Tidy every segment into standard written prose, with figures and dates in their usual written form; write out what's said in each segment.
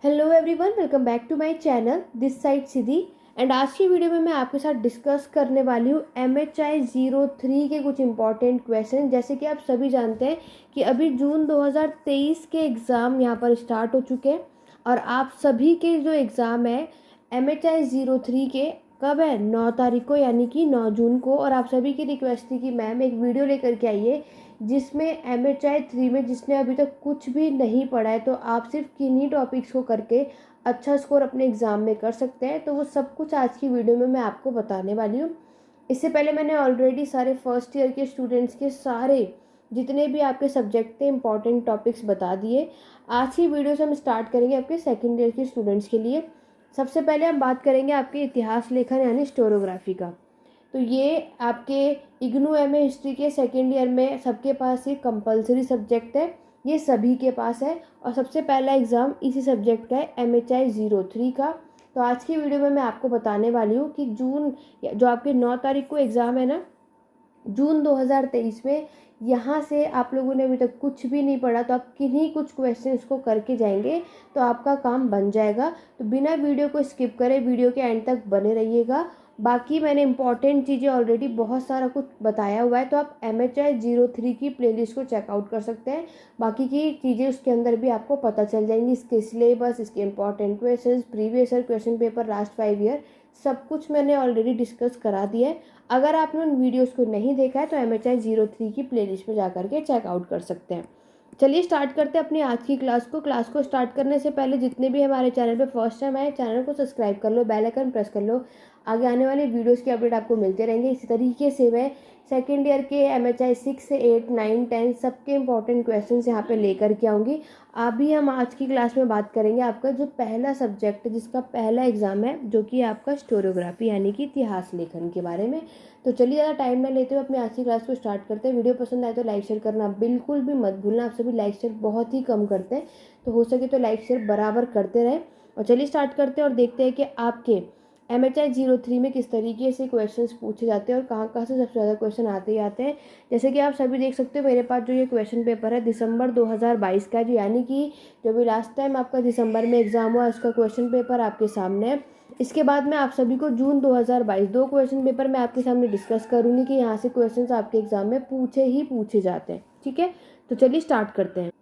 Hello everyone, welcome back to my channel this side Siddhi. And आज की video में मैं आपके साथ डिस्कस करने वाली हूँ MHI03 के कुछ इंपॉर्टेंट क्वेश्चन। जैसे कि आप सभी जानते हैं कि अभी जून 2023 के एग्ज़ाम यहाँ पर स्टार्ट हो चुके हैं और आप सभी के जो एग्ज़ाम है MHI03 के कब है 9 तारीख को, यानी कि 9 जून को। और आप सभी की रिक्वेस्ट थी कि मैम एक वीडियो लेकर के आइए जिसमें MHI3 में जिसने अभी तक कुछ भी नहीं पढ़ा है तो आप सिर्फ किन्हीं टॉपिक्स को करके अच्छा स्कोर अपने एग्ज़ाम में कर सकते हैं। तो वो सब कुछ आज की वीडियो में मैं आपको बताने वाली हूँ। इससे पहले मैंने ऑलरेडी सारे फर्स्ट ईयर के स्टूडेंट्स के सारे जितने भी आपके सब्जेक्ट थे इंपॉर्टेंट टॉपिक्स बता दिए। आज की वीडियो से हम स्टार्ट करेंगे आपके सेकेंड ईयर के स्टूडेंट्स के लिए। सबसे पहले हम बात करेंगे आपके इतिहास लेखन यानी स्टोरोग्राफी का। तो ये आपके इग्नू MA हिस्ट्री के सेकेंड ईयर में सबके पास ये कंपलसरी सब्जेक्ट है, ये सभी के पास है। और सबसे पहला एग्ज़ाम इसी सब्जेक्ट का है MHI03 का। तो आज की वीडियो में मैं आपको बताने वाली हूँ कि जून जो आपके 9 तारीख को एग्ज़ाम है ना, जून 2023 में, यहाँ से आप लोगों ने अभी तक कुछ भी नहीं पढ़ा तो आप किन्हीं कुछ क्वेश्चंस को करके जाएंगे तो आपका काम बन जाएगा। तो बिना वीडियो को स्किप करें वीडियो के एंड तक बने रहिएगा। बाकी मैंने इंपॉर्टेंट चीज़ें ऑलरेडी बहुत सारा कुछ बताया हुआ है, तो आप MHI03 की प्लेलिस्ट को चेकआउट कर सकते हैं। बाकी की चीज़ें उसके अंदर भी आपको पता चल जाएंगी, इसके सिलेबस, इसके important question, previous year question paper, last 5 year, सब कुछ मैंने ऑलरेडी डिस्कस करा दिया है। अगर आपने उन वीडियोस को नहीं देखा है तो MHI03 की प्लेलिस्ट में जा करके चेकआउट कर सकते हैं। चलिए स्टार्ट करते हैं अपनी आज की क्लास को स्टार्ट करने से पहले जितने भी हमारे चैनल पे फर्स्ट टाइम आए, चैनल को सब्सक्राइब कर लो, बेल आइकन प्रेस कर लो। आगे आने वाले वीडियोस की अपडेट आपको मिलते रहेंगे। इसी तरीके से मैं सेकेंड ईयर के MHI6 से 8, 9, 10 सबके इंपॉर्टेंट क्वेश्चन यहाँ पे लेकर के आऊँगी। अभी हम आज की क्लास में बात करेंगे आपका जो पहला सब्जेक्ट है, जिसका पहला एग्जाम है, जो कि आपका स्टोरियोग्राफी यानी कि इतिहास लेखन के बारे में। तो चलिए ज़्यादा टाइम ना लेते हुए अपनी आज की क्लास को स्टार्ट करते हैं। वीडियो पसंद आए तो लाइक शेयर करना बिल्कुल भी मत भूलना। आप सभी लाइक शेयर बहुत ही कम करते हैं, तो हो सके तो लाइक शेयर बराबर करते रहें। और चलिए स्टार्ट करते हैं और देखते हैं कि आपके MHI03 में किस तरीके से क्वेश्चंस पूछे जाते हैं और कहाँ कहाँ से सबसे ज़्यादा क्वेश्चन आते ही आते हैं। जैसे कि आप सभी देख सकते हो मेरे पास जो ये क्वेश्चन पेपर है दिसंबर 2022 का, जो यानी कि जो भी लास्ट टाइम आपका दिसंबर में एग्ज़ाम हुआ उसका क्वेश्चन पेपर आपके सामने है। इसके बाद मैं आप सभी को जून 2022 दो क्वेश्चन पेपर मैं आपके सामने डिस्कस करूँगी कि यहाँ से क्वेश्चंस आपके एग्ज़ाम में पूछे ही पूछे जाते हैं। ठीक है, तो चलिए स्टार्ट करते हैं।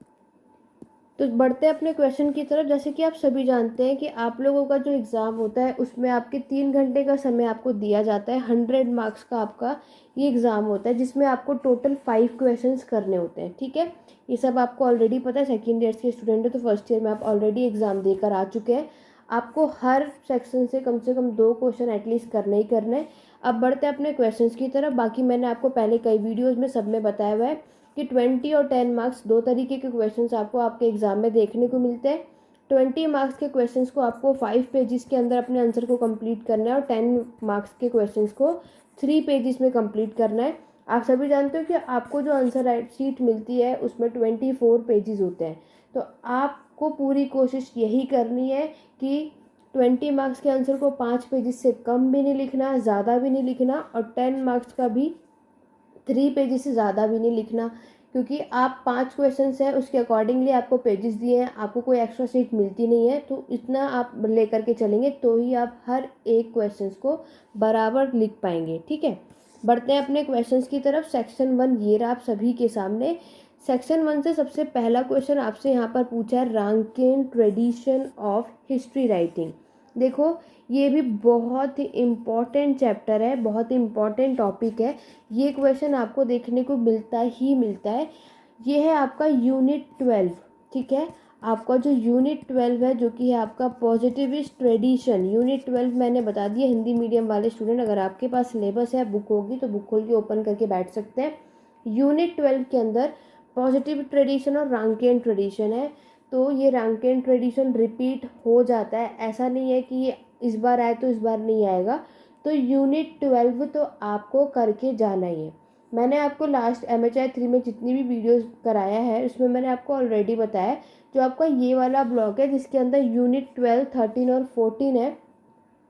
तो बढ़ते हैं अपने क्वेश्चन की तरफ। जैसे कि आप सभी जानते हैं कि आप लोगों का जो एग्ज़ाम होता है उसमें आपके 3 घंटे का समय आपको दिया जाता है। 100 मार्क्स का आपका ये एग्ज़ाम होता है, जिसमें आपको टोटल 5 क्वेश्चंस करने होते हैं। ठीक है, ये सब आपको ऑलरेडी पता है। सेकेंड ईयर के स्टूडेंट है तो फर्स्ट ईयर में आप ऑलरेडी एग्ज़ाम देकर आ चुके हैं। आपको हर सेक्शन से कम 2 क्वेश्चन एटलीस्ट करने ही करने। अब बढ़ते हैं अपने क्वेश्चन की तरफ। बाकी मैंने आपको पहले कई वीडियोज़ में सब में बताया हुआ है कि 20 और 10 मार्क्स दो तरीके के क्वेश्चंस आपको आपके एग्ज़ाम में देखने को मिलते हैं। 20 मार्क्स के क्वेश्चंस को आपको 5 पेजेस के अंदर अपने आंसर को कंप्लीट करना है और 10 मार्क्स के क्वेश्चंस को 3 पेजेस में कंप्लीट करना है। आप सभी जानते हो कि आपको जो आंसर शीट मिलती है उसमें 24 पेजेस होते हैं। तो आपको पूरी कोशिश यही करनी है कि 20 मार्क्स के आंसर को 5 पेजेस से कम भी नहीं लिखना, ज़्यादा भी नहीं लिखना, और 10 मार्क्स का भी 3 पेजेस से ज़्यादा भी नहीं लिखना। क्योंकि आप 5 क्वेश्चंस हैं उसके अकॉर्डिंगली आपको पेजेस दिए हैं, आपको कोई एक्स्ट्रा सीट मिलती नहीं है। तो इतना आप लेकर के चलेंगे तो ही आप हर एक क्वेश्चंस को बराबर लिख पाएंगे। ठीक है, बढ़ते हैं अपने क्वेश्चंस की तरफ। सेक्शन 1 ये रहा आप सभी के सामने। सेक्शन 1 से सबसे पहला क्वेश्चन आपसे यहाँ पर पूछा है, Rankine tradition of history writing. देखो, ये भी बहुत ही इम्पॉर्टेंट चैप्टर है, बहुत ही इम्पॉर्टेंट टॉपिक है। ये क्वेश्चन आपको देखने को मिलता ही मिलता है। ये है आपका यूनिट 12। ठीक है, आपका जो यूनिट 12 है, जो कि है आपका पॉजिटिविस्ट ट्रेडिशन। यूनिट 12 मैंने बता दिया। हिंदी मीडियम वाले स्टूडेंट, अगर आपके पास सिलेबस है, बुक होगी तो बुक खोल के ओपन करके बैठ सकते हैं। यूनिट 12 के अंदर पॉजिटिव ट्रेडिशन और रैंकिन ट्रेडिशन है। तो ये रैंकिन ट्रेडिशन रिपीट हो जाता है, ऐसा नहीं है कि ये इस बार आए तो इस बार नहीं आएगा। तो यूनिट 12 तो आपको करके जाना ही है। मैंने आपको लास्ट MHI3 में जितनी भी वीडियोस कराया है उसमें मैंने आपको ऑलरेडी बताया, जो आपका ये वाला ब्लॉक है जिसके अंदर यूनिट 12, 13 और 14 है,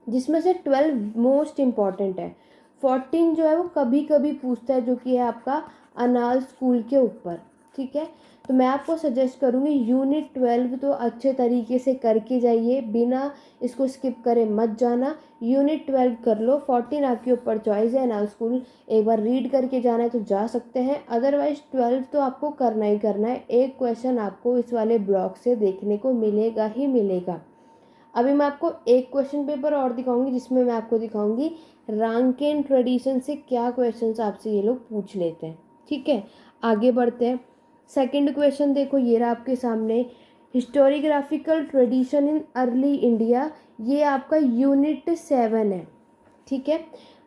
जिसमें से 12 मोस्ट इम्पॉर्टेंट है। 14 जो है वो कभी कभी पूछता है, जो कि है आपका अनाल स्कूल के ऊपर। ठीक है। तो मैं आपको सजेस्ट करूँगी यूनिट 12 तो अच्छे तरीके से करके जाइए, बिना इसको स्किप करे मत जाना। यूनिट 12 कर लो, 14 आपके ऊपर चॉइस है ना, स्कूल एक बार रीड करके जाना है तो जा सकते हैं, अदरवाइज 12 तो आपको करना ही करना है। एक क्वेश्चन आपको इस वाले ब्लॉक से देखने को मिलेगा ही मिलेगा। अभी मैं आपको एक क्वेश्चन पेपर और दिखाऊंगी, जिसमें मैं आपको दिखाऊंगी रांकेन ट्रेडिशन से क्या क्वेश्चंस आपसे ये लोग पूछ लेते हैं, ठीक है। आगे बढ़ते हैं। सेकंड क्वेश्चन देखो, ये रहा आपके सामने, हिस्टोरियोग्राफिकल ट्रेडिशन इन अर्ली इंडिया, ये आपका यूनिट 7 है, ठीक है।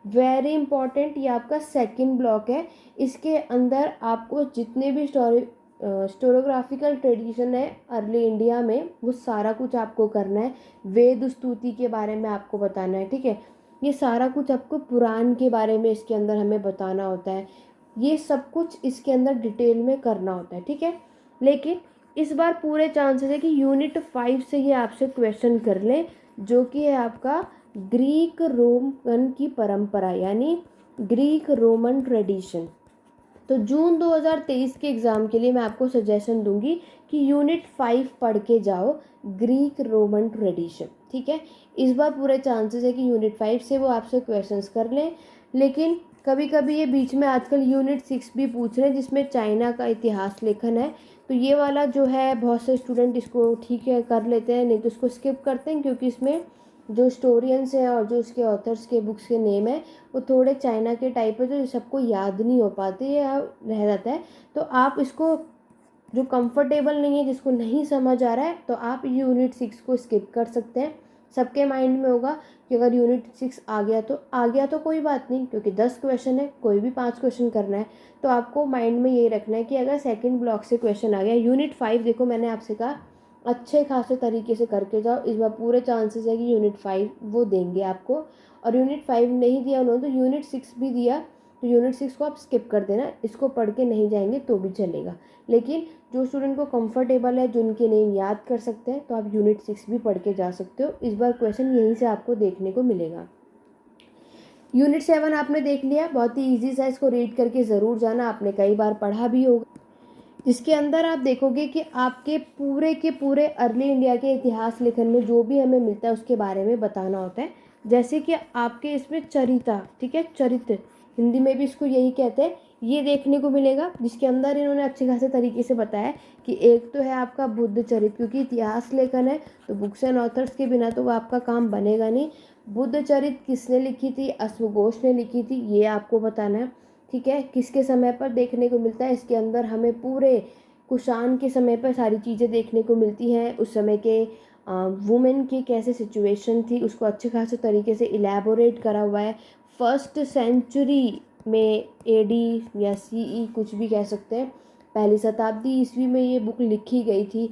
वेरी इंपॉर्टेंट, ये आपका सेकंड ब्लॉक है। इसके अंदर आपको जितने भी हिस्टोरियोग्राफिकल ट्रेडिशन है अर्ली इंडिया में, वो सारा कुछ आपको करना है। वेद स्तुति के बारे में आपको बताना है, ठीक है। ये सारा कुछ आपको पुराण के बारे में इसके अंदर हमें बताना होता है, ये सब कुछ इसके अंदर डिटेल में करना होता है, ठीक है। लेकिन इस बार पूरे चांसेस है कि यूनिट 5 से ये आपसे क्वेश्चन कर ले, जो कि है आपका ग्रीक रोमन की परंपरा, यानी ग्रीक रोमन ट्रेडिशन। तो जून 2023 के एग्ज़ाम के लिए मैं आपको सजेशन दूंगी कि यूनिट 5 पढ़ के जाओ, ग्रीक रोमन ट्रेडिशन, ठीक है। इस बार पूरे चांसेस है कि यूनिट 5 से वो आपसे क्वेश्चंस कर लें। लेकिन कभी कभी ये बीच में आजकल यूनिट 6 भी पूछ रहे हैं, जिसमें चाइना का इतिहास लेखन है। तो ये वाला जो है बहुत से स्टूडेंट इसको ठीक है कर लेते हैं, नहीं तो इसको स्किप करते हैं, क्योंकि इसमें जो स्टोरियंस हैं और जो इसके ऑथर्स के बुक्स के नेम है वो थोड़े चाइना के टाइप है, जो सबको याद नहीं हो पाते या रह जाता है। तो आप इसको, जो कंफर्टेबल नहीं है, जिसको नहीं समझ आ रहा है, तो आप यूनिट 6 को स्किप कर सकते हैं। सबके माइंड में होगा कि अगर यूनिट 6 आ गया तो कोई बात नहीं, क्योंकि 10 क्वेश्चन है, कोई भी 5 क्वेश्चन करना है। तो आपको माइंड में यही रखना है कि अगर सेकंड ब्लॉक से क्वेश्चन आ गया, यूनिट 5 देखो मैंने आपसे कहा अच्छे खासे तरीके से करके जाओ। इस बार पूरे चांसेस है कि यूनिट 5 वो देंगे आपको, और यूनिट 5 नहीं दिया उन्होंने तो यूनिट 6 भी दिया, तो यूनिट 6 को आप स्किप कर देना, इसको पढ़ के नहीं जाएंगे तो भी चलेगा। लेकिन जो स्टूडेंट को कंफर्टेबल है, जो उनके नेम याद कर सकते हैं, तो आप यूनिट 6 भी पढ़ के जा सकते हो। इस बार क्वेश्चन यहीं से आपको देखने को मिलेगा। यूनिट 7 आपने देख लिया, बहुत ही ईजी सा, इसको रीड करके ज़रूर जाना, आपने कई बार पढ़ा भी होगा। जिसके अंदर आप देखोगे कि आपके पूरे के पूरे अर्ली इंडिया के इतिहास लेखन में जो भी हमें मिलता है उसके बारे में बताना होता है। जैसे कि आपके इसमें चरिता, ठीक है, चरित्र हिंदी में भी इसको यही कहते हैं, ये देखने को मिलेगा, जिसके अंदर इन्होंने अच्छे खासे तरीके से बताया कि एक तो है आपका बुद्ध चरित्र, क्योंकि इतिहास लेखन है तो बुक्स एंड ऑथर्स के बिना तो आपका काम बनेगा नहीं। बुद्ध चरित्र किसने लिखी थी? अश्वघोष ने लिखी थी, ये आपको बताना है, ठीक है। किसके समय पर देखने को मिलता है? इसके अंदर हमें पूरे कुषाण के समय पर सारी चीज़ें देखने को मिलती हैं। उस समय के वुमेन की कैसे सिचुएशन थी उसको अच्छे खासे तरीके से इलेबोरेट करा हुआ है। फर्स्ट सेंचुरी में एडी या सीई कुछ भी कह सकते हैं, पहली शताब्दी ईस्वी में ये बुक लिखी गई थी।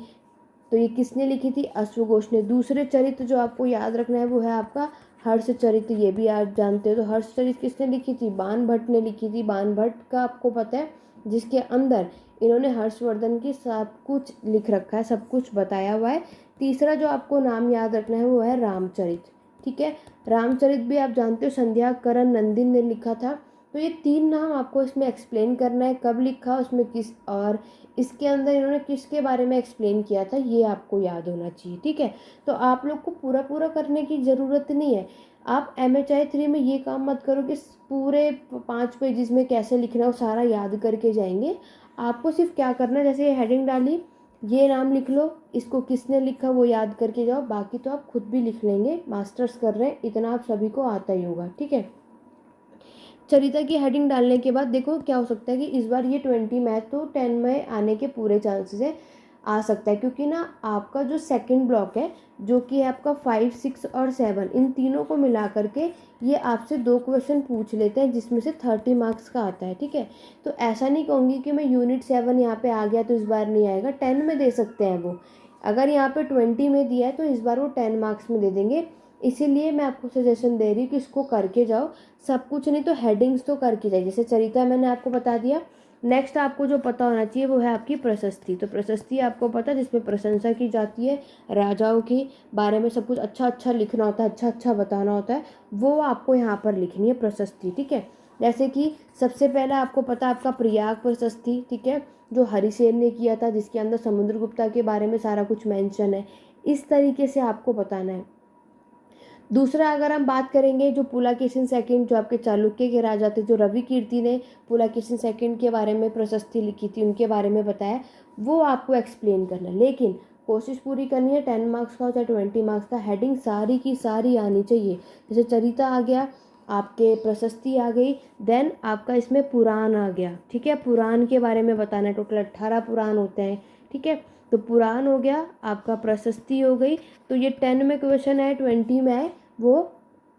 तो ये किसने लिखी थी? अश्वघोष ने। दूसरे चरित्र जो आपको याद रखना है वो है आपका हर्ष चरित्र, ये भी आप जानते हो। तो हर्ष चरित्र किसने लिखी थी? बाण भट्ट ने लिखी थी। बाण भट्ट का आपको पता है, जिसके अंदर इन्होंने हर्षवर्धन की सब कुछ लिख रखा है, सब कुछ बताया हुआ है। तीसरा जो आपको नाम याद रखना है वो है रामचरित, ठीक है। रामचरित भी आप जानते हो संध्या करण नंदिन ने लिखा था। तो ये 3 नाम आपको इसमें एक्सप्लेन करना है, कब लिखा, उसमें किस, और इसके अंदर इन्होंने किसके बारे में एक्सप्लेन किया था, ये आपको याद होना चाहिए, ठीक है। तो आप लोग को पूरा पूरा करने की ज़रूरत नहीं है। आप MHI 3 में ये काम मत करो कि पूरे 5 पेजेस में कैसे लिखना है वो सारा याद करके जाएंगे। आपको सिर्फ क्या करना है, जैसे ये हेडिंग डाली, ये नाम लिख लो, इसको किसने लिखा वो याद करके जाओ, बाकी तो आप खुद भी लिख लेंगे, मास्टर्स कर रहे हैं, इतना आप सभी को आता ही होगा, ठीक है। चरिता की हेडिंग डालने के बाद देखो क्या हो सकता है कि इस बार ये 20 मैथ तो 10 में आने के पूरे चांसेस है, आ सकता है, क्योंकि ना आपका जो सेकंड ब्लॉक है, जो कि है आपका 5, 6 और 7, इन तीनों को मिला करके ये आपसे 2 क्वेश्चन पूछ लेते हैं, जिसमें से 30 मार्क्स का आता है, ठीक है। तो ऐसा नहीं कहूँगी कि मैं यूनिट 7 यहाँ पे आ गया तो इस बार नहीं आएगा, 10 में दे सकते हैं वो। अगर यहाँ पे 20 में दिया है तो इस बार वो 10 मार्क्स में दे देंगे। इसीलिए मैं आपको सजेशन दे रही हूँ कि इसको करके जाओ, सब कुछ नहीं तो हेडिंग्स तो करके जाइए। जैसे चरिता मैंने आपको बता दिया। नेक्स्ट आपको जो पता होना चाहिए वो है आपकी प्रशस्ति। तो प्रशस्ति आपको पता है, जिसमें प्रशंसा की जाती है, राजाओं के बारे में सब कुछ अच्छा अच्छा लिखना होता है, अच्छा अच्छा बताना होता है, वो आपको यहाँ पर लिखनी है प्रशस्ति, ठीक है। जैसे कि सबसे पहला आपको पता आपका प्रयाग प्रशस्ति, ठीक है, जो हरिसेन ने किया था, जिसके अंदर समुद्रगुप्ता के बारे में सारा कुछ मेंशन है। इस तरीके से आपको बताना है। दूसरा अगर हम बात करेंगे, जो पुलकेशिन सेकंड, जो आपके चालुक्य के राजा थे, जो रवि कीर्ति ने पुलकेशिन सेकंड के बारे में प्रशस्ति लिखी थी, उनके बारे में बताया, वो आपको एक्सप्लेन करना है। लेकिन कोशिश पूरी करनी है 10 मार्क्स का हो चाहे 20 मार्क्स का, हेडिंग सारी की सारी आनी चाहिए। जैसे चरिता आ गया, आपके प्रशस्ति आ गई, देन आपका इसमें पुराण आ गया, ठीक है, पुराण के बारे में बताना है। टोटल 18 पुराण होते हैं, ठीक है, तो पुराण हो गया, आपका प्रशस्ति हो गई। तो ये 10 में क्वेश्चन है, 20 में है, वो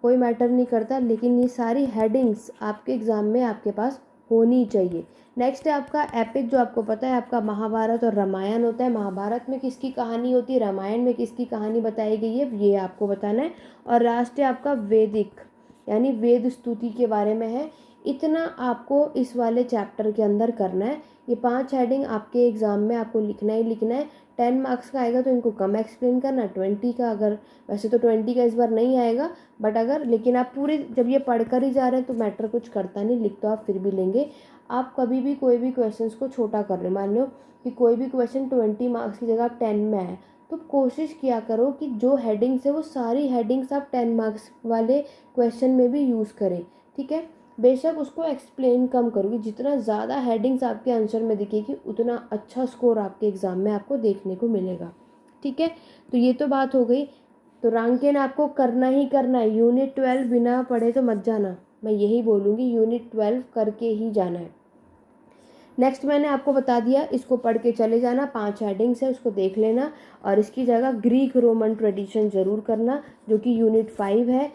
कोई मैटर नहीं करता, लेकिन ये सारी हेडिंग्स आपके एग्ज़ाम में आपके पास होनी चाहिए। नेक्स्ट है आपका एपिक, जो आपको पता है आपका महाभारत और रामायण होता है। महाभारत में किसकी कहानी होती है, रामायण में किसकी कहानी बताई गई है, ये आपको बताना है। और लास्ट है आपका वैदिक, यानी वेद स्तुति के बारे में है। इतना आपको इस वाले चैप्टर के अंदर करना है। ये 5 हेडिंग आपके एग्ज़ाम में आपको लिखना ही लिखना है। 10 मार्क्स का आएगा तो इनको कम एक्सप्लेन करना, 20 का अगर, वैसे तो 20 का इस बार नहीं आएगा, बट अगर, लेकिन आप पूरे जब ये पढ़ कर ही जा रहे हैं तो मैटर कुछ करता नहीं, लिख तो आप फिर भी लेंगे। आप कभी भी कोई भी क्वेश्चंस को छोटा कर लें। मान लो कि कोई भी क्वेश्चन 20 मार्क्स की जगह आप 10 में आए, तो कोशिश किया करो कि जो हेडिंग्स है वो सारी हेडिंग्स आप 10 मार्क्स वाले क्वेश्चन में भी यूज़ करें, ठीक है। बेशक उसको एक्सप्लेन कम करोगे, जितना ज़्यादा हेडिंग्स आपके आंसर में दिखेगी उतना अच्छा स्कोर आपके एग्ज़ाम में आपको देखने को मिलेगा, ठीक है। तो ये तो बात हो गई। तो रैंकिंग आपको करना ही करना है। यूनिट 12 बिना पढ़े तो मत जाना, मैं यही बोलूँगी, यूनिट 12 करके ही जाना है। नेक्स्ट मैंने आपको बता दिया, इसको पढ़ के चले जाना, 5 हेडिंग्स है, उसको देख लेना। और इसकी जगह ग्रीक रोमन ट्रेडिशन ज़रूर करना, जो कि यूनिट 5 है।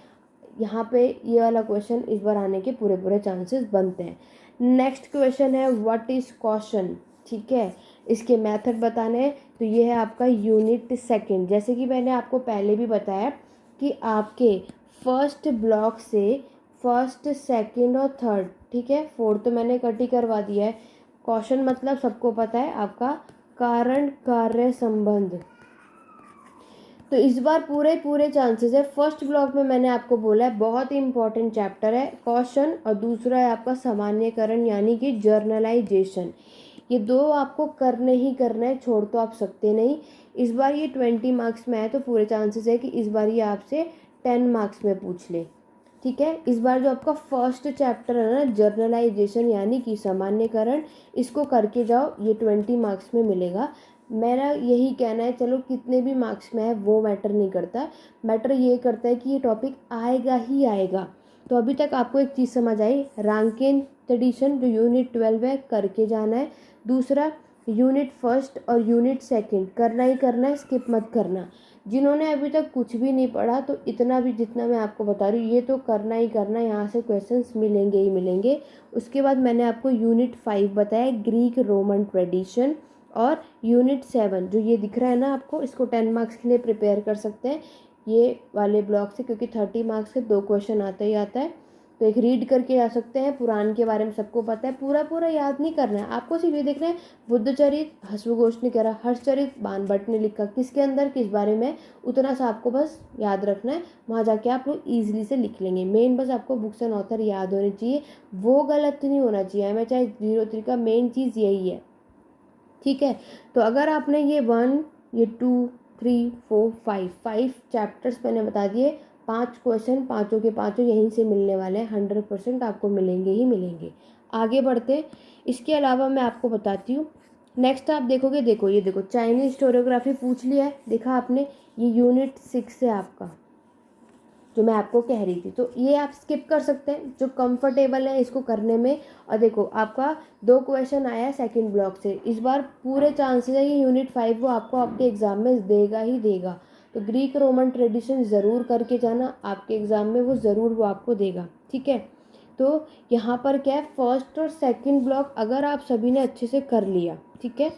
यहाँ पे ये वाला क्वेश्चन इस बार आने के पूरे पूरे चांसेस बनते हैं। नेक्स्ट क्वेश्चन है व्हाट इज़ क्वेश्चन, ठीक है, इसके मेथड बताने हैं। तो ये है आपका यूनिट 2। जैसे कि मैंने आपको पहले भी बताया कि आपके फर्स्ट ब्लॉक से फर्स्ट, सेकंड और थर्ड, ठीक है, फोर्थ तो मैंने कट ही करवा दिया है। क्वेश्चन मतलब सबको पता है आपका कारण कार्य संबंध। तो इस बार पूरे पूरे चांसेस है। फर्स्ट ब्लॉक में मैंने आपको बोला है बहुत ही इंपॉर्टेंट चैप्टर है क्वेश्चन, और दूसरा है आपका सामान्यकरण यानी कि जर्नलाइजेशन। ये दो आपको करने ही करना है, छोड़ तो आप सकते नहीं। इस बार ये 20 मार्क्स में है, तो पूरे चांसेस है कि इस बार ये आपसे 10 मार्क्स में पूछ ले, ठीक है। इस बार जो आपका फर्स्ट चैप्टर है ना, जर्नलाइजेशन यानी कि सामान्यकरण, इसको करके जाओ, ये 20 मार्क्स में मिलेगा। मेरा यही कहना है, चलो कितने भी मार्क्स में है वो मैटर नहीं करता, मैटर ये करता है कि ये टॉपिक आएगा ही आएगा। तो अभी तक आपको एक चीज़ समझ आई, रैंकिंग ट्रेडिशन जो यूनिट 12 है करके जाना है। दूसरा यूनिट फर्स्ट और यूनिट सेकंड करना ही करना है, स्किप मत करना। जिन्होंने अभी तक कुछ भी नहीं पढ़ा, तो इतना भी जितना मैं आपको बता रही हूँ ये तो करना ही करना है, यहाँ से क्वेश्चंस मिलेंगे ही मिलेंगे। उसके बाद मैंने आपको यूनिट 5 बताया, ग्रीक रोमन ट्रेडिशन। और यूनिट 7 जो ये दिख रहा है ना आपको, इसको 10 मार्क्स के लिए प्रिपेयर कर सकते हैं ये वाले ब्लॉक से, क्योंकि 30 मार्क्स के 2 क्वेश्चन आता ही आता है। तो एक रीड करके आ सकते हैं, पुराण के बारे में सबको पता है, पूरा पूरा याद नहीं करना है आपको, सिर्फ ये देखना है बुद्धचरित हश्वघोष ने करा, हर्षचरित बाणभट्ट ने लिखा, किसके अंदर किस बारे में, उतना सा आपको बस याद रखना है। वहाँ जाके आप लोग ईजिली से लिख लेंगे। मेन बस आपको बुक्स एंड ऑथर याद होने चाहिए, वो गलत नहीं होना चाहिए। MHI 03 का मेन चीज़ यही है, ठीक है। तो अगर आपने ये 1, ये 2, 3, 4, 5 चैप्टर्स मैंने बता दिए, 5 क्वेश्चन, पाँचों के पाँचों यहीं से मिलने वाले हैं, 100% आपको मिलेंगे ही मिलेंगे। आगे बढ़ते, इसके अलावा मैं आपको बताती हूँ। नेक्स्ट आप देखोगे, देखो ये देखो, चाइनीज हिस्टोरियोग्राफी पूछ लिया है, देखा आपने, ये यूनिट 6 है आपका, जो मैं आपको कह रही थी। तो ये आप स्किप कर सकते हैं, जो कंफर्टेबल है इसको करने में। और देखो आपका 2 क्वेश्चन आया है सेकंड ब्लॉक से, इस बार पूरे चांसेस है ये यूनिट 5 वो आपको आपके एग्ज़ाम में देगा ही देगा। तो ग्रीक रोमन ट्रेडिशन ज़रूर करके जाना, आपके एग्ज़ाम में वो ज़रूर वो आपको देगा, ठीक है। तो यहाँ पर क्या है, फर्स्ट और सेकंड ब्लॉक अगर आप सभी ने अच्छे से कर लिया, ठीक है,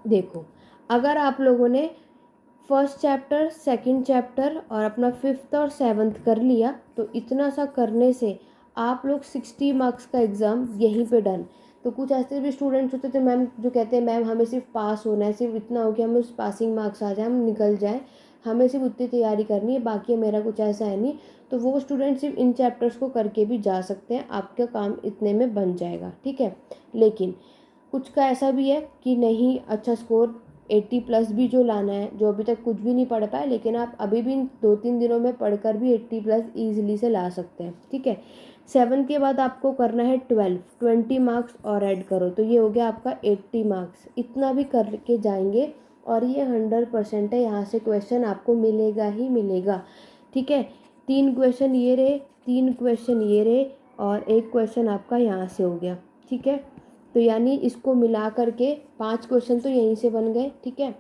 देखो अगर आप लोगों ने फर्स्ट चैप्टर, सेकंड चैप्टर और अपना 5th और 7th कर लिया, तो इतना सा करने से आप लोग 60 मार्क्स का एग्ज़ाम यहीं पे डन। तो कुछ ऐसे भी स्टूडेंट्स होते थे मैम, जो कहते हैं मैम हमें सिर्फ पास होना है, सिर्फ इतना हो कि हमें उस पासिंग मार्क्स आ जाए, हम निकल जाएँ। हमें सिर्फ उतनी तैयारी करनी है, बाकी मेरा कुछ ऐसा है नहीं। तो वो स्टूडेंट सिर्फ इन चैप्टर्स को करके भी जा सकते हैं, आपका काम इतने में बन जाएगा, ठीक है। लेकिन कुछ का ऐसा भी है कि नहीं, अच्छा स्कोर 80+ भी जो लाना है, जो अभी तक कुछ भी नहीं पढ़ पाए, लेकिन आप अभी भी 2-3 दिनों में पढ़कर भी 80+ ईजिली से ला सकते हैं, ठीक है। 7 के बाद आपको करना है 20 मार्क्स और ऐड करो, तो ये हो गया आपका 80 मार्क्स। इतना भी करके जाएंगे और ये 100% है, यहाँ से क्वेश्चन आपको मिलेगा ही मिलेगा, ठीक है। 3 क्वेश्चन ये रहे, 3 क्वेश्चन ये रहे और 1 क्वेश्चन आपका यहाँ से हो गया, ठीक है। तो यानी इसको मिला करके 5 क्वेश्चन तो यहीं से बन गए, ठीक है,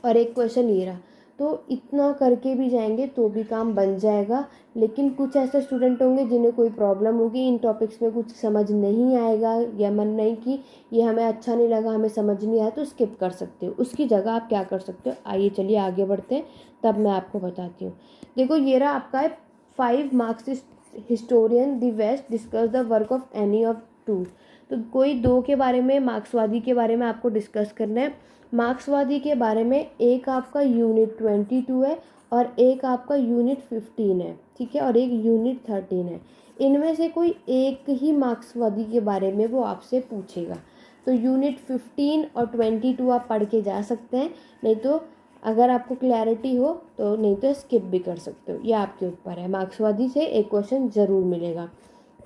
और 1 क्वेश्चन ये रहा। तो इतना करके भी जाएंगे तो भी काम बन जाएगा। लेकिन कुछ ऐसे स्टूडेंट होंगे जिन्हें कोई प्रॉब्लम होगी, इन टॉपिक्स में कुछ समझ नहीं आएगा या मन नहीं कि ये हमें अच्छा नहीं लगा, हमें समझ नहीं आया, तो स्किप कर सकते हो। उसकी जगह आप क्या कर सकते हो, आइए चलिए आगे बढ़ते हैं, तब मैं आपको बताती हूँ। देखो ये रहा आपका है 5 marks historian the west discuss the work of any of 2। तो कोई 2 के बारे में, मार्क्सवादी के बारे में आपको डिस्कस करना है। मार्क्सवादी के बारे में एक आपका यूनिट 22 है और एक आपका यूनिट 15 है, ठीक है, और एक यूनिट 13 है। इनमें से कोई एक ही मार्क्सवादी के बारे में वो आपसे पूछेगा। तो यूनिट 15 और 22 आप पढ़ के जा सकते हैं, नहीं तो अगर आपको क्लैरिटी हो तो, नहीं तो स्किप भी कर सकते हो, ये आपके ऊपर है। मार्क्सवादी से एक क्वेश्चन ज़रूर मिलेगा।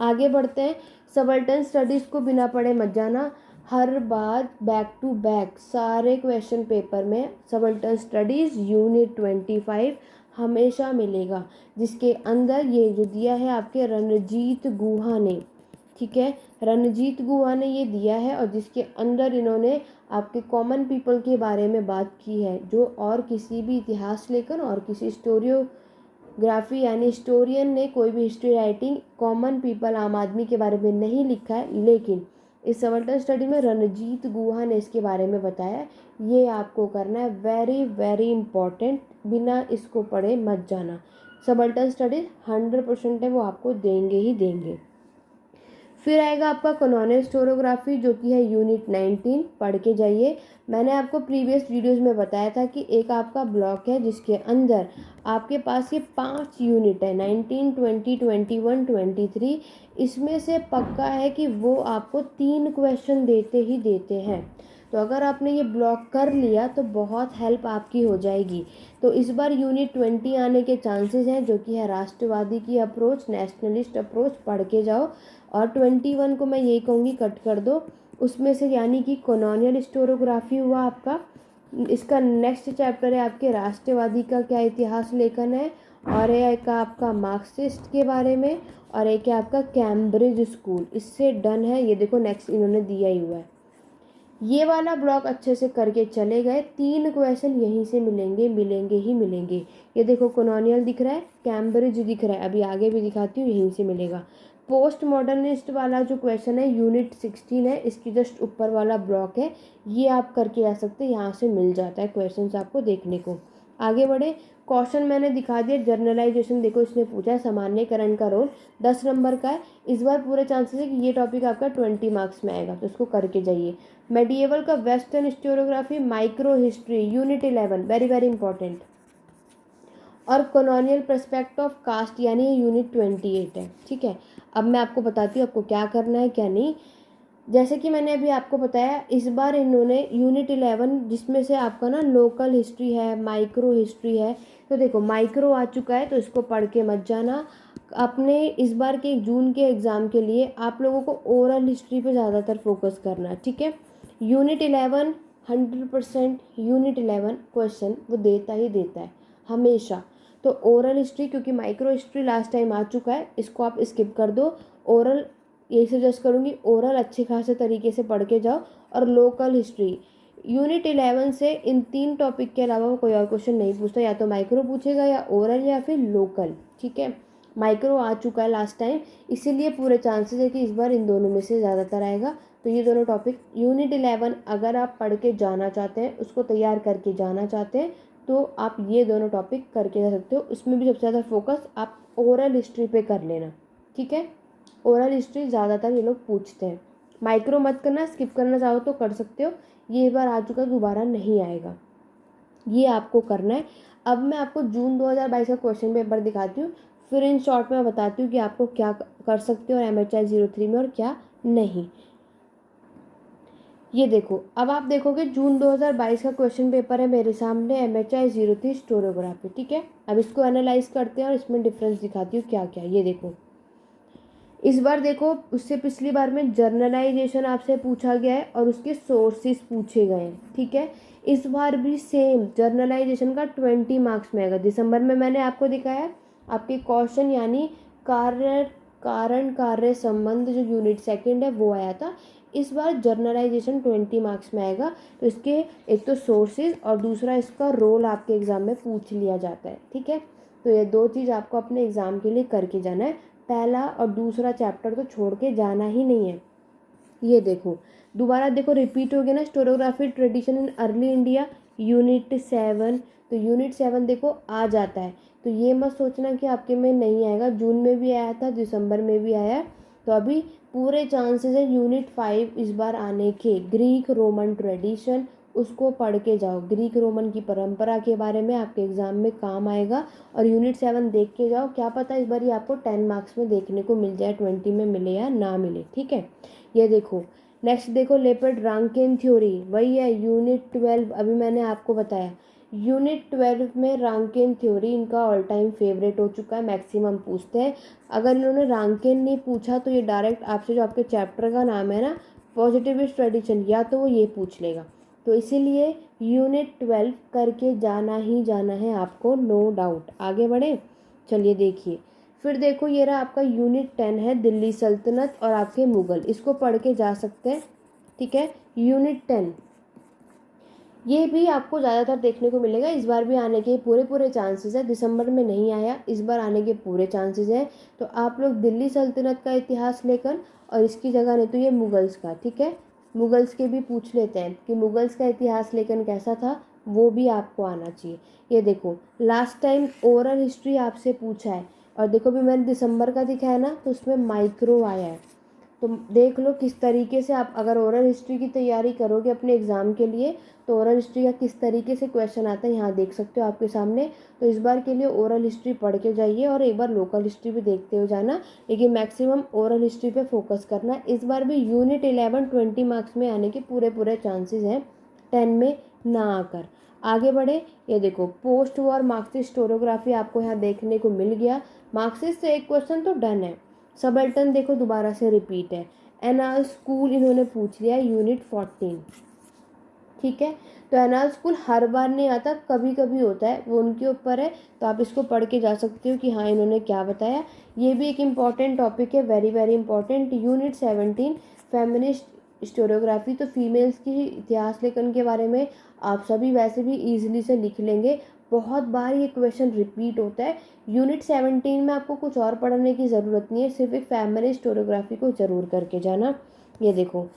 आगे बढ़ते हैं। सबल्टन स्टडीज़ को बिना पढ़े मत जाना, हर बार बैक टू बैक सारे क्वेश्चन पेपर में सबल्टन स्टडीज़ यूनिट 25 हमेशा मिलेगा, जिसके अंदर ये जो दिया है आपके रणजीत गुहा ने, ठीक है, रणजीत गुहा ने ये दिया है, और जिसके अंदर इन्होंने आपके कॉमन पीपल के बारे में बात की है, जो और किसी भी इतिहास लेखन और किसी स्टोरियोग्राफी यानी हिस्टोरियन ने कोई भी हिस्ट्री राइटिंग कॉमन पीपल आम आदमी के बारे में नहीं लिखा है। लेकिन इस सबल्टन स्टडी में रणजीत गुहा ने इसके बारे में बताया। ये आपको करना है, वेरी वेरी इंपॉर्टेंट, बिना इसको पढ़े मत जाना। सबल्टन स्टडी 100% है, वो आपको देंगे ही देंगे। फिर आएगा आपका कॉलोनियल हिस्टोरियोग्राफी, जो कि है यूनिट 19, पढ़ के जाइए। मैंने आपको प्रीवियस वीडियोस में बताया था कि एक आपका ब्लॉक है जिसके अंदर आपके पास ये 5 यूनिट है, 19, 20, 21, 23। इसमें से पक्का है कि वो आपको 3 क्वेश्चन देते ही देते हैं। तो अगर आपने ये ब्लॉक कर लिया तो बहुत हेल्प आपकी हो जाएगी। तो इस बार यूनिट 20 आने के चांसेस हैं, जो कि है राष्ट्रवादी की अप्रोच, नेशनलिस्ट अप्रोच, पढ़ के जाओ। और 21 को मैं यही कहूँगी कट कर दो उसमें से, यानी कि कॉलोनियल हिस्टोरियोग्राफी हुआ आपका। इसका नेक्स्ट चैप्टर है आपके राष्ट्रवादी का क्या इतिहास लेखन है, और एक आपका मार्क्सिस्ट के बारे में, और एक है आपका कैम्ब्रिज स्कूल। इससे डन है, ये देखो नेक्स्ट इन्होंने दिया ही हुआ है। ये वाला ब्लॉक अच्छे से करके चले गए, 3 क्वेश्चन यहीं से मिलेंगे, मिलेंगे ही मिलेंगे। ये देखो कॉलोनियल दिख रहा है, कैम्ब्रिज दिख रहा है, अभी आगे भी दिखाती हूँ, यहीं से मिलेगा। पोस्ट मॉडर्निस्ट वाला जो क्वेश्चन है यूनिट 16 है, इसकी जस्ट ऊपर वाला ब्लॉक है, ये आप करके आ सकते हैं, यहाँ से मिल जाता है क्वेश्चन आपको देखने को। आगे बढ़े। क्वेश्चन मैंने दिखा दिया। जर्नलाइजेशन देखो, इसने पूछा है सामान्यकरण का रोल, 10 नंबर का है। इस बार पूरे चांसेस है कि ये टॉपिक आपका 20 मार्क्स में आएगा, तो इसको करके जाइए। मेडिएवल का western historiography, micro history, unit 11, very very important. और कॉलोनियल पर्सपेक्ट ऑफ कास्ट, यानी ये यूनिट 28 है, ठीक है। अब मैं आपको बताती हूँ आपको क्या करना है क्या नहीं। जैसे कि मैंने अभी आपको बताया, इस बार इन्होंने यूनिट 11, जिसमें से आपका ना लोकल हिस्ट्री है, माइक्रो हिस्ट्री है। तो देखो माइक्रो आ चुका है, तो इसको पढ़ के मत जाना। अपने इस बार के जून के एग्ज़ाम के लिए आप लोगों को ओरल हिस्ट्री पे ज़्यादातर फोकस करना है, ठीक है। यूनिट 11 100% यूनिट 11 क्वेश्चन वो देता ही देता है हमेशा। तो ओरल हिस्ट्री, क्योंकि माइक्रो हिस्ट्री लास्ट टाइम आ चुका है, इसको आप स्किप कर दो। ओरल यही सजेस्ट करूँगी, ओरल अच्छे खासे तरीके से पढ़ के जाओ। और लोकल हिस्ट्री यूनिट 11 से इन 3 टॉपिक के अलावा कोई और क्वेश्चन नहीं पूछता, या तो माइक्रो पूछेगा या ओरल या फिर लोकल, ठीक है। माइक्रो आ चुका है लास्ट टाइम, इसीलिए पूरे चांसेस है कि इस बार इन दोनों में से ज़्यादातर आएगा। तो ये दोनों टॉपिक यूनिट 11 अगर आप पढ़ के जाना चाहते हैं, उसको तैयार करके जाना चाहते हैं, तो आप ये दोनों टॉपिक करके जा सकते हो। उसमें भी सबसे ज़्यादा फोकस आप ओरल हिस्ट्री पे कर लेना, ठीक है। ओरल हिस्ट्री ज़्यादातर ये लोग पूछते हैं। माइक्रो मत करना, स्किप करना चाहो तो कर सकते हो, ये बार आ चुका दोबारा नहीं आएगा। ये आपको करना है। अब मैं आपको जून 2022 का क्वेश्चन पेपर दिखाती हूँ, फिर इन शॉर्ट में बताती हूँ कि आपको क्या कर सकते हो MHI 03 में और क्या नहीं। ये देखो, अब आप देखोगे जून 2022 का क्वेश्चन पेपर है मेरे सामने, MHI 03 स्टोरियोग्राफी। ठीक है, अब इसको एनालाइज करते हैं और इसमें डिफरेंस दिखाती हूँ क्या क्या। ये देखो, इस बार देखो, उससे पिछली बार में जर्नलाइजेशन आपसे पूछा गया है और उसके सोर्सेज पूछे गए हैं। ठीक है, इस बार भी सेम जर्नलाइजेशन का 20 मार्क्स में आएगा। दिसंबर में मैंने आपको दिखाया आपके क्वेश्चन, यानी कारण कार्य संबंध जो यूनिट सेकंड है वो आया था। इस बार जर्नलाइजेशन 20 मार्क्स में आएगा। तो इसके एक तो सोर्सेज और दूसरा इसका रोल आपके एग्जाम में पूछ लिया जाता है। ठीक है, तो ये दो चीज़ आपको अपने एग्जाम के लिए करके जाना है। पहला और दूसरा चैप्टर तो छोड़ के जाना ही नहीं है। ये देखो, दोबारा देखो रिपीट हो गया ना, historiography tradition in early India, unit 7। तो यूनिट 7 देखो आ जाता है। तो ये मत सोचना कि आपके में नहीं आएगा, जून में भी आया था, दिसंबर में भी आया। तो अभी पूरे चांसेस है यूनिट 5 इस बार आने के। ग्रीक रोमन ट्रेडिशन, उसको पढ़ के जाओ, ग्रीक रोमन की परंपरा के बारे में आपके एग्जाम में काम आएगा। और यूनिट 7 देख के जाओ, क्या पता इस बार ये आपको 10 मार्क्स में देखने को मिल जाए, 20 में मिले या ना मिले। ठीक है, ये देखो नेक्स्ट देखो, लेपर्ड रांकिन थ्योरी, वही है यूनिट 12। अभी मैंने आपको बताया यूनिट 12 में रांकिन थ्योरी इनका ऑल टाइम फेवरेट हो चुका है, मैक्सिमम पूछते हैं। अगर इन्होंने रांकिन नहीं पूछा तो ये डायरेक्ट आपसे, जो आपके चैप्टर का नाम है ना पॉजिटिविस्ट ट्रेडिशन, या तो वो ये पूछ लेगा। तो इसीलिए यूनिट 12 करके जाना ही जाना है आपको, नो डाउट। आगे बढ़े, चलिए देखिए, फिर देखो ये रहा आपका यूनिट 10 है, दिल्ली सल्तनत और आपके मुगल, इसको पढ़ के जा सकते हैं। ठीक है, यूनिट 10 ये भी आपको ज़्यादातर देखने को मिलेगा, इस बार भी आने के पूरे चांसेस है। दिसंबर में नहीं आया, इस बार आने के पूरे चांसेस हैं। तो आप लोग दिल्ली सल्तनत का इतिहास लेकर, और इसकी जगह नहीं तो ये मुगल्स का, ठीक है, मुगल्स के भी पूछ लेते हैं कि मुगल्स का इतिहास लेकर कैसा था, वो भी आपको आना चाहिए। ये देखो, लास्ट टाइम ओरल हिस्ट्री आपसे पूछा है, और देखो भी मैंने दिसंबर का दिखाया ना, तो उसमें माइक्रो आया है। तो देख लो किस तरीके से आप अगर ओरल हिस्ट्री की तैयारी करोगे अपने एग्ज़ाम के लिए, तो ओरल हिस्ट्री का किस तरीके से क्वेश्चन आता है यहाँ देख सकते हो आपके सामने। तो इस बार के लिए ओरल हिस्ट्री पढ़ के जाइए और एक बार लोकल हिस्ट्री भी देखते हो जाना, लेकिन मैक्सिमम ओरल हिस्ट्री पे फोकस करना। इस बार भी यूनिट 11 20 मार्क्स में आने के पूरे चांसेस हैं, 10 में ना आकर। आगे बढ़े, ये देखो पोस्ट वॉर मार्क्सिस्ट स्टोरियोग्राफी आपको यहाँ देखने को मिल गया। मार्क्सिस्ट से एक क्वेश्चन तो डन है। सबल्टन देखो दोबारा से रिपीट है। एनाल स्कूल इन्होंने पूछ लिया यूनिट 14। ठीक है, तो एनाल स्कूल हर बार नहीं आता, कभी कभी होता है, वो उनके ऊपर है। तो आप इसको पढ़ के जा सकते हो कि हाँ इन्होंने क्या बताया। ये भी एक इम्पॉर्टेंट टॉपिक है, very very important. Unit 17 feminist historiography, तो फीमेल्स की इतिहास लेखन के बारे में आप सभी वैसे भी ईजिली से लिख लेंगे, बहुत बार ये क्वेश्चन रिपीट होता है। यूनिट 17 में आपको कुछ और पढ़ने की ज़रूरत नहीं है, सिर्फ एक फेमिनिस्ट स्टोरियोग्राफी को ज़रूर करके जाना। ये देखो,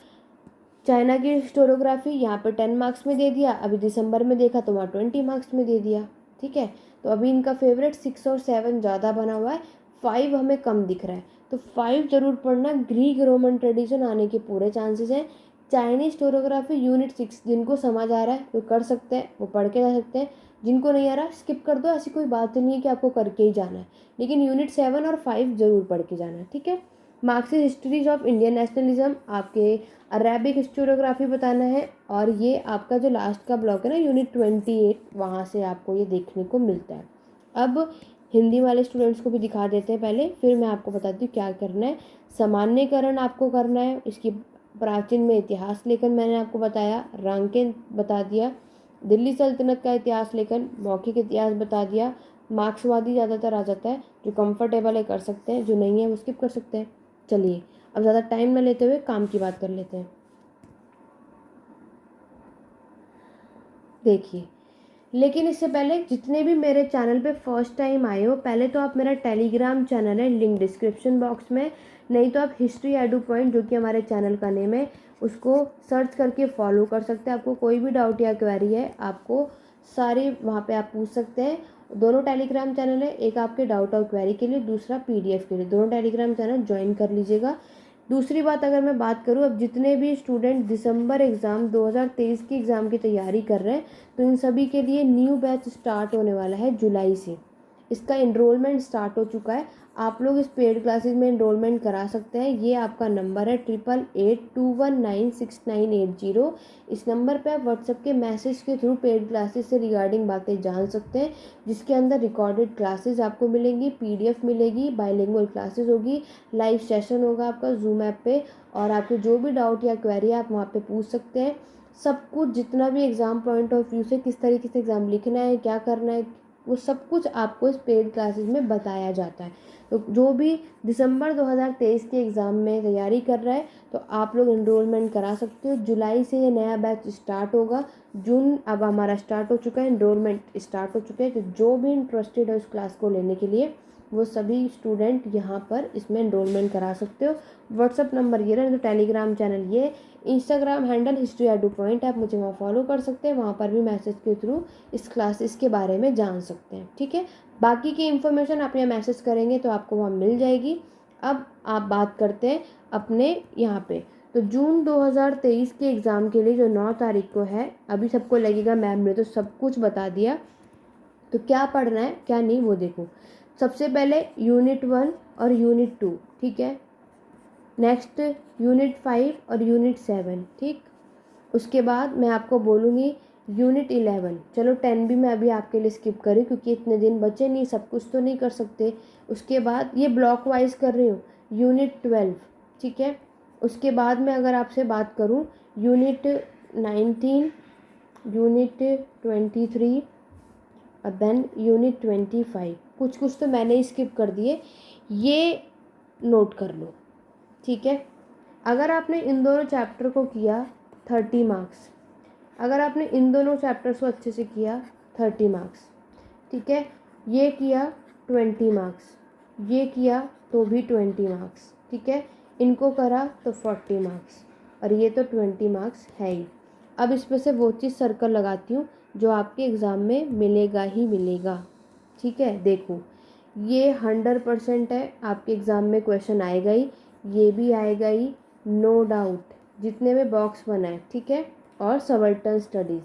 चाइना की स्टोरियोग्राफी यहाँ पर 10 मार्क्स में दे दिया, अभी दिसंबर में देखा तो वहाँ 20 मार्क्स में दे दिया। ठीक है, तो अभी इनका फेवरेट 6 और 7 ज़्यादा बना हुआ है, 5 हमें कम दिख रहा है, तो 5 ज़रूर पढ़ना। ग्रीक रोमन ट्रेडिशन आने के पूरे चांसेस हैं। चाइनीज स्टोरियोग्राफी यूनिट 6 जिनको समझ आ रहा है वो कर सकते हैं, वो पढ़ के जा सकते हैं। जिनको नहीं आ रहा स्किप कर दो, ऐसी कोई बात नहीं है कि आपको करके ही जाना है, लेकिन यूनिट 7 और 5 ज़रूर पढ़ के जाना है। ठीक है, Marxist histories of Indian nationalism, आपके अरेबिक हिस्टोरियोग्राफी बताना है। और ये आपका जो लास्ट का ब्लॉक है ना यूनिट 28, वहाँ से आपको ये देखने को मिलता है। अब हिंदी वाले स्टूडेंट्स को भी दिखा देते हैं पहले, फिर मैं आपको बताती हूँ क्या करना है। सामान्यकरण आपको करना है, इसकी प्राचीन में इतिहास लेखन मैंने आपको बताया, रांकेन बता दिया, दिल्ली सल्तनत का इतिहास लेखन, मौखिक इतिहास बता दिया। मार्क्सवादी ज़्यादातर आ जाता है, जो कंफर्टेबल है कर सकते हैं, जो नहीं है वो स्किप कर सकते हैं। चलिए, अब ज़्यादा टाइम न लेते हुए काम की बात कर लेते हैं। देखिए, लेकिन इससे पहले जितने भी मेरे चैनल पे फर्स्ट टाइम आए हो, पहले तो आप मेरा टेलीग्राम चैनल है, लिंक डिस्क्रिप्शन बॉक्स में, नहीं तो आप हिस्ट्री एडू पॉइंट जो कि हमारे चैनल का नेम है उसको सर्च करके फॉलो कर सकते हैं। आपको कोई भी डाउट या क्वेरी है आपको सारी वहाँ पे आप पूछ सकते हैं। दोनों टेलीग्राम चैनल है, एक आपके डाउट और क्वेरी के लिए, दूसरा PDF के लिए। दोनों टेलीग्राम चैनल ज्वाइन कर लीजिएगा। दूसरी बात अगर मैं बात करूँ, अब जितने भी स्टूडेंट दिसंबर एग्ज़ाम 2023 की एग्ज़ाम की तैयारी कर रहे हैं, तो इन सभी के लिए न्यू बैच स्टार्ट होने वाला है जुलाई से। इसका इनरोलमेंट स्टार्ट हो चुका है। आप लोग इस पेड क्लासेस में इनरोलमेंट करा सकते हैं। ये आपका नंबर है 8882196980। इस नंबर पे आप व्हाट्सएप के मैसेज के थ्रू पेड क्लासेस से रिगार्डिंग बातें जान सकते हैं, जिसके अंदर रिकॉर्डेड क्लासेस आपको मिलेंगी, पीडीएफ मिलेगी, बाइलिंगुअल क्लासेस होगी, लाइव सेशन होगा आपका जूम ऐप पे, और आपके जो भी डाउट या क्वेरी है आप वहाँ पे पूछ सकते हैं। सब कुछ जितना भी एग्ज़ाम पॉइंट ऑफ व्यू से किस तरीके से एग्ज़ाम लिखना है, क्या करना है, वो सब कुछ आपको इस पेड क्लासेस में बताया जाता है। तो जो भी दिसंबर 2023 के एग्ज़ाम में तैयारी कर रहा है, तो आप लोग इनरोलमेंट करा सकते हो। जुलाई से ये नया बैच स्टार्ट होगा। जून अब हमारा स्टार्ट हो चुका है, इनरोलमेंट स्टार्ट हो चुके हैं। तो जो भी इंटरेस्टेड है उस क्लास को लेने के लिए, वो सभी स्टूडेंट यहाँ पर इसमें इनरोलमेंट करा सकते हो। व्हाट्सअप नंबर ये रहा, तो टेलीग्राम चैनल ये, इंस्टाग्राम हैंडल history@2point, आप मुझे वहाँ फॉलो कर सकते हैं। वहाँ पर भी मैसेज के थ्रू इस क्लासेस के बारे में जान सकते हैं, ठीक है। बाकी की इन्फॉर्मेशन आप यहाँ मैसेज करेंगे तो आपको वहाँ मिल जाएगी। अब आप बात करते हैं अपने यहाँ पे, तो जून 2023 के एग्ज़ाम के लिए जो 9 तारीख को है, अभी सबको लगेगा मैम ने तो सब कुछ बता दिया, तो क्या पढ़ना है क्या नहीं वो देखो। सबसे पहले यूनिट 1 और यूनिट 2, ठीक है। नेक्स्ट यूनिट 5 और यूनिट 7, ठीक। उसके बाद मैं आपको बोलूँगी यूनिट 11, चलो 10 भी मैं अभी आपके लिए स्किप करी क्योंकि इतने दिन बचे नहीं, सब कुछ तो नहीं कर सकते। उसके बाद ये ब्लॉक वाइज कर रही हूँ, यूनिट 12, ठीक है। उसके बाद मैं अगर आपसे बात करूँ यूनिट 19, यूनिट 23 और देन यूनिट 25, कुछ कुछ तो मैंने ही स्किप कर दिए, ये नोट कर लो, ठीक है। अगर आपने इन दोनों चैप्टर को किया 30 मार्क्स, अगर आपने इन दोनों चैप्टर्स को अच्छे से किया 30 मार्क्स, ठीक है। ये किया 20 मार्क्स, ये किया तो भी 20 मार्क्स, ठीक है। इनको करा तो 40 मार्क्स, और ये तो 20 मार्क्स है ही। अब इसमें से वो चीज़ सर्कल लगाती हूँ जो आपके एग्ज़ाम में मिलेगा ही मिलेगा, ठीक है। देखो ये 100% है, आपके एग्ज़ाम में क्वेश्चन आएगा ही, ये भी आएगा ही, नो डाउट, जितने में बॉक्स बना है, ठीक है। और सबल्टन स्टडीज़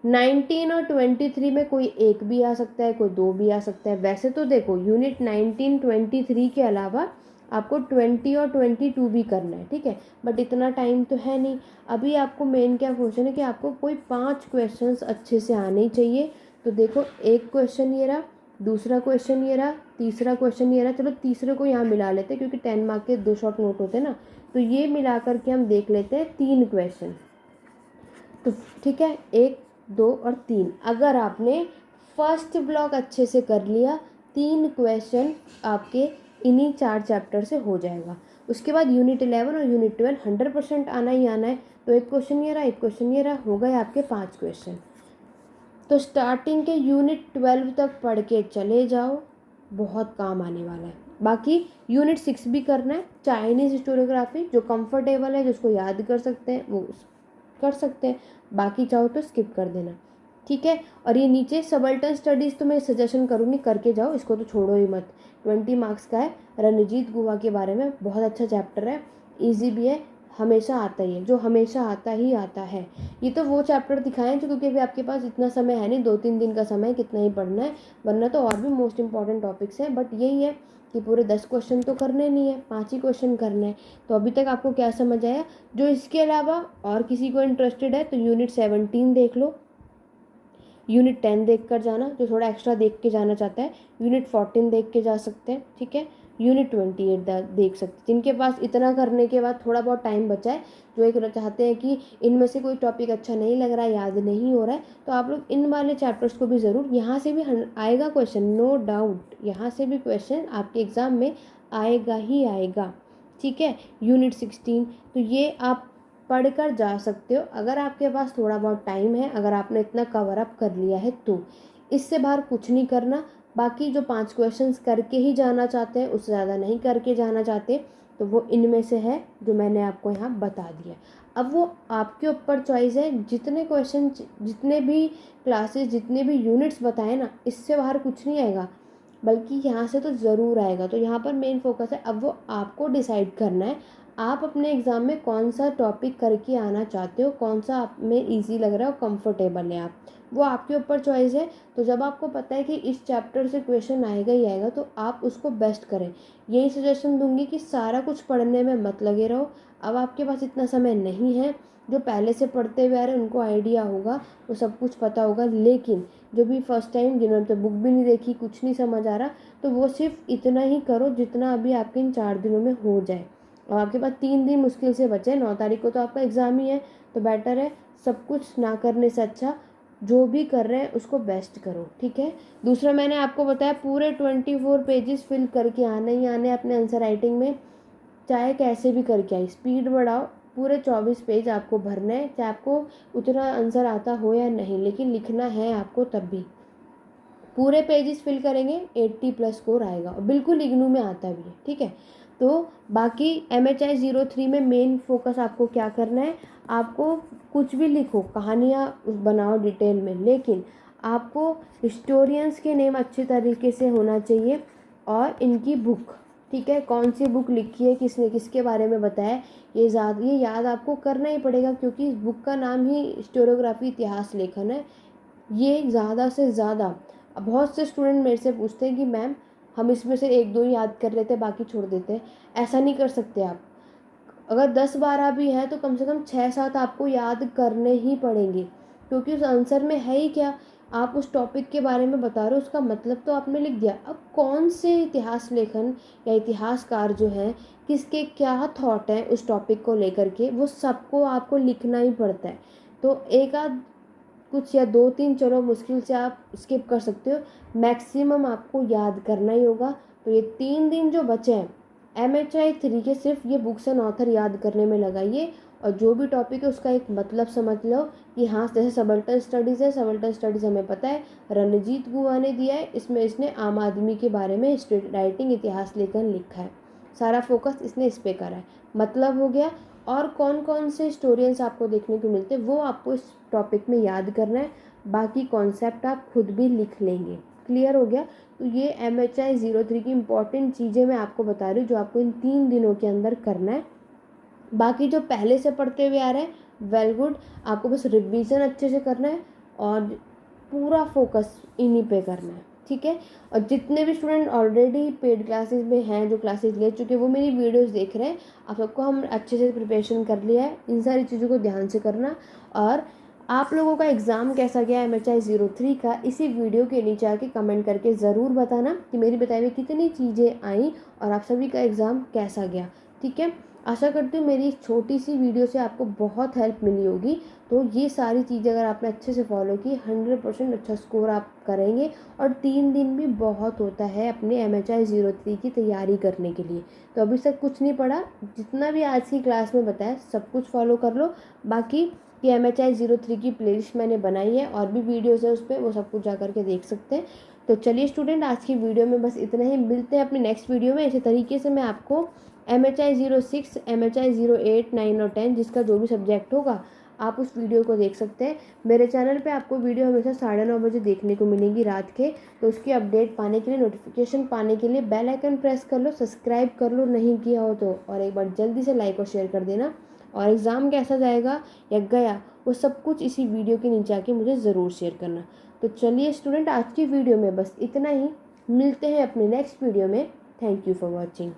19 और 23 में कोई एक भी आ सकता है, कोई दो भी आ सकता है। वैसे तो देखो यूनिट 19 23 के अलावा आपको 20 और 22 भी करना है, ठीक है। बट इतना टाइम तो है नहीं। अभी आपको मेन क्या क्वेश्चन है कि आपको कोई 5 क्वेश्चंस अच्छे से आने ही चाहिए। तो देखो एक क्वेश्चन ये रहा, दूसरा क्वेश्चन ये रहा, तीसरा क्वेश्चन ये रहा। चलो तीसरे को यहाँ मिला लेते हैं क्योंकि 10 मार्क के 2 शॉर्ट नोट होते हैं ना, तो ये मिला करके हम देख लेते हैं 3 क्वेश्चन। तो ठीक है, 1 2 और 3, अगर आपने फर्स्ट ब्लॉक अच्छे से कर लिया, 3 क्वेश्चन आपके इन्हीं 4 चैप्टर से हो जाएगा। उसके बाद यूनिट 11 और यूनिट 12 100% आना ही आना है। तो एक क्वेश्चन ये रहा, एक क्वेश्चन ये रहा, हो गए आपके 5 क्वेश्चन। तो स्टार्टिंग के यूनिट 12 तक पढ़ के चले जाओ, बहुत काम आने वाला है। बाकी यूनिट 6 भी करना है, चाइनीज़ हिस्टोरियोग्राफी, जो कंफर्टेबल है, जिसको याद कर सकते हैं वो कर सकते हैं, बाकी चाहो तो स्किप कर देना, ठीक है। और ये नीचे सबल्टन स्टडीज़ तो मैं सजेशन करूँगी करके जाओ, इसको तो छोड़ो ही मत। 20 मार्क्स का है, रणजीत गुहा के बारे में, बहुत अच्छा चैप्टर है, ईजी भी है, हमेशा आता ही है, जो हमेशा आता ही आता है। ये तो वो चैप्टर दिखाएं जो, क्योंकि अभी आपके पास इतना समय है नहीं, 2-3 दिन का समय, कितना ही पढ़ना है, वरना तो और भी मोस्ट इंपॉर्टेंट टॉपिक्स हैं। बट यही है कि पूरे 10 क्वेश्चन तो करने नहीं है, 5 ही क्वेश्चन करने हैं। तो अभी तक आपको क्या समझ आया? जो इसके अलावा और किसी को इंटरेस्टेड है तो यूनिट 17 देख लो, यूनिट 10 देख कर जाना, जो थोड़ा एक्स्ट्रा देख के जाना चाहता है, यूनिट 14 देख के जा सकते हैं, ठीक है। यूनिट 28 देख सकते हैं, जिनके पास इतना करने के बाद थोड़ा बहुत टाइम बचा है, जो एक चाहते हैं कि इनमें से कोई टॉपिक अच्छा नहीं लग रहा है, याद नहीं हो रहा है, तो आप लोग इन वाले चैप्टर्स को भी ज़रूर, यहाँ से भी आएगा क्वेश्चन, नो डाउट, यहाँ से भी क्वेश्चन आपके एग्ज़ाम में आएगा ही आएगा, ठीक है। यूनिट 16, तो ये आप पढ़ कर जा सकते हो अगर आपके पास थोड़ा बहुत टाइम है, अगर आपने इतना कवर अप कर लिया है तो। इससे बाहर कुछ नहीं करना। बाकी जो 5 क्वेश्चंस करके ही जाना चाहते हैं, उससे ज़्यादा नहीं करके जाना चाहते, तो वो इनमें से है जो मैंने आपको यहाँ बता दिया। अब वो आपके ऊपर चॉइस है, जितने क्वेश्चन, जितने भी क्लासेस, जितने भी यूनिट्स बताए ना, इससे बाहर कुछ नहीं आएगा, बल्कि यहाँ से तो ज़रूर आएगा। तो यहाँ पर मेन फोकस है, अब वो आपको डिसाइड करना है, आप अपने एग्ज़ाम में कौन सा टॉपिक करके आना चाहते हो, कौन सा आप में ईजी लग रहा है और कंफर्टेबल है आप, वो आपके ऊपर चॉइस है। तो जब आपको पता है कि इस चैप्टर से क्वेश्चन आएगा ही आएगा तो आप उसको बेस्ट करें। यही सजेशन दूंगी कि सारा कुछ पढ़ने में मत लगे रहो। अब आपके पास इतना समय नहीं है। जो पहले से पढ़ते हुए आ रहे हैं उनको आइडिया होगा, वो सब कुछ पता होगा, लेकिन जो भी फर्स्ट टाइम जिन्होंने तो बुक भी नहीं देखी, कुछ नहीं समझ आ रहा, तो वो सिर्फ इतना ही करो जितना अभी आपके इन 4 दिनों में हो जाए। और आपके पास 3 दिन मुश्किल से बचे, 9 तारीख को तो आपका एग्ज़ाम ही है। तो बेटर है सब कुछ ना करने से अच्छा जो भी कर रहे हैं उसको बेस्ट करो, ठीक है। दूसरा, मैंने आपको बताया पूरे 24 पेजेस फिल करके आने ही आने अपने आंसर राइटिंग में, चाहे कैसे भी करके आए, स्पीड बढ़ाओ। पूरे 24 पेज आपको भरना है, चाहे आपको उतना आंसर आता हो या नहीं, लेकिन लिखना है आपको तब भी। पूरे पेजेस फिल करेंगे 80+ स्कोर आएगा, और बिल्कुल इग्नू में आता भी है, ठीक है। तो बाकी MHI 03 में मेन फोकस आपको क्या करना है, आपको कुछ भी लिखो, कहानियाँ बनाओ डिटेल में, लेकिन आपको हिस्टोरियंस के नेम अच्छे तरीके से होना चाहिए, और इनकी बुक, ठीक है, कौन सी बुक लिखी है, किसने किसके बारे में बताया, ये याद आपको करना ही पड़ेगा, क्योंकि इस बुक का नाम ही हिस्टोरियोग्राफी इतिहास लेखन है। ये ज़्यादा से ज़्यादा, अब बहुत से स्टूडेंट मेरे से पूछते हैं कि मैम हम इसमें से 1-2 याद कर लेते हैं, बाकी छोड़ देते हैं। ऐसा नहीं कर सकते आप। अगर 10-12 भी है तो कम से कम 6-7 आपको याद करने ही पड़ेंगे, क्योंकि उस आंसर में है ही क्या, आप उस टॉपिक के बारे में बता रहे हो, उसका मतलब तो आपने लिख दिया। अब कौन से इतिहास लेखन या इतिहासकार जो हैं, किसके क्या थॉट हैं उस टॉपिक को लेकर के, वो सबको आपको लिखना ही पड़ता है। तो एक आध कुछ या 2-3 चलो मुश्किल से आप स्किप कर सकते हो, मैक्सिमम आपको याद करना ही होगा। तो ये 3 दिन जो बचे हैं MHI 3 के, सिर्फ ये बुक्स एंड ऑथर याद करने में लगाइए, और जो भी टॉपिक है उसका एक मतलब समझ लो कि हाँ, जैसे सबल्टन स्टडीज़ है, सबल्टन स्टडीज़ हमें पता है रणजीत गुहा ने दिया है, इसमें इसने आम आदमी के बारे में हिस्ट्री राइटिंग इतिहास लेखन लिखा है, सारा फोकस इसने इस पे करा है, मतलब हो गया। और कौन कौन से स्टोरियंस आपको देखने को मिलते हैं वो आपको इस टॉपिक में याद करना है, बाकी कॉन्सेप्ट आप खुद भी लिख लेंगे। क्लियर हो गया। तो ये MHI 03 की इम्पॉर्टेंट चीज़ें मैं आपको बता रही हूँ जो आपको इन 3 दिनों के अंदर करना है। बाकी जो पहले से पढ़ते हुए आ रहे हैं वेल गुड, आपको बस रिवीजन अच्छे से करना है और पूरा फोकस इन्हीं पे करना है, ठीक है। और जितने भी स्टूडेंट ऑलरेडी पेड क्लासेस में हैं, जो क्लासेस ले चुके हैं, वो मेरी वीडियोस देख रहे हैं, आप सबको हम अच्छे से प्रिपरेशन कर लिया है, इन सारी चीज़ों को ध्यान से करना। और आप लोगों का एग्ज़ाम कैसा गया MHI 03 का, इसी वीडियो के नीचे आके कमेंट करके ज़रूर बताना कि मेरी बताई हुई कितनी चीज़ें आई और आप सभी का एग्ज़ाम कैसा गया, ठीक है। आशा करती हूँ मेरी एक छोटी सी वीडियो से आपको बहुत हेल्प मिली होगी। तो ये सारी चीज़ें अगर आपने अच्छे से फॉलो की, 100% अच्छा स्कोर आप करेंगे। और 3 दिन भी बहुत होता है अपने MHI 03 की तैयारी करने के लिए। तो अभी तक कुछ नहीं पढ़ा, जितना भी आज की क्लास में बताया सब कुछ फॉलो कर लो। बाकी ये MHI 03 की प्लेलिस्ट मैंने बनाई है, और भी वीडियोज़ है उस पर, वो सब कुछ जा करके देख सकते हैं। तो चलिए स्टूडेंट, आज की वीडियो में बस इतना ही, मिलते हैं अपनी नेक्स्ट वीडियो में। इसी तरीके से मैं आपको MHI 06, MHI 08, 9 और 10 जिसका जो भी सब्जेक्ट होगा आप उस वीडियो को देख सकते हैं। मेरे चैनल पे आपको वीडियो हमेशा 9:30 बजे देखने को मिलेंगी रात के। तो उसकी अपडेट पाने के लिए, नोटिफिकेशन पाने के लिए बेल आइकन प्रेस कर लो, सब्सक्राइब कर लो नहीं किया हो तो, और एक बार जल्दी से लाइक और शेयर कर देना। और एग्ज़ाम कैसा जाएगा या गया वो सब कुछ इसी वीडियो के नीचे आके मुझे ज़रूर शेयर करना। तो चलिए स्टूडेंट, आज की वीडियो में बस इतना ही, मिलते हैं अपने नेक्स्ट वीडियो में। Thank you for watching.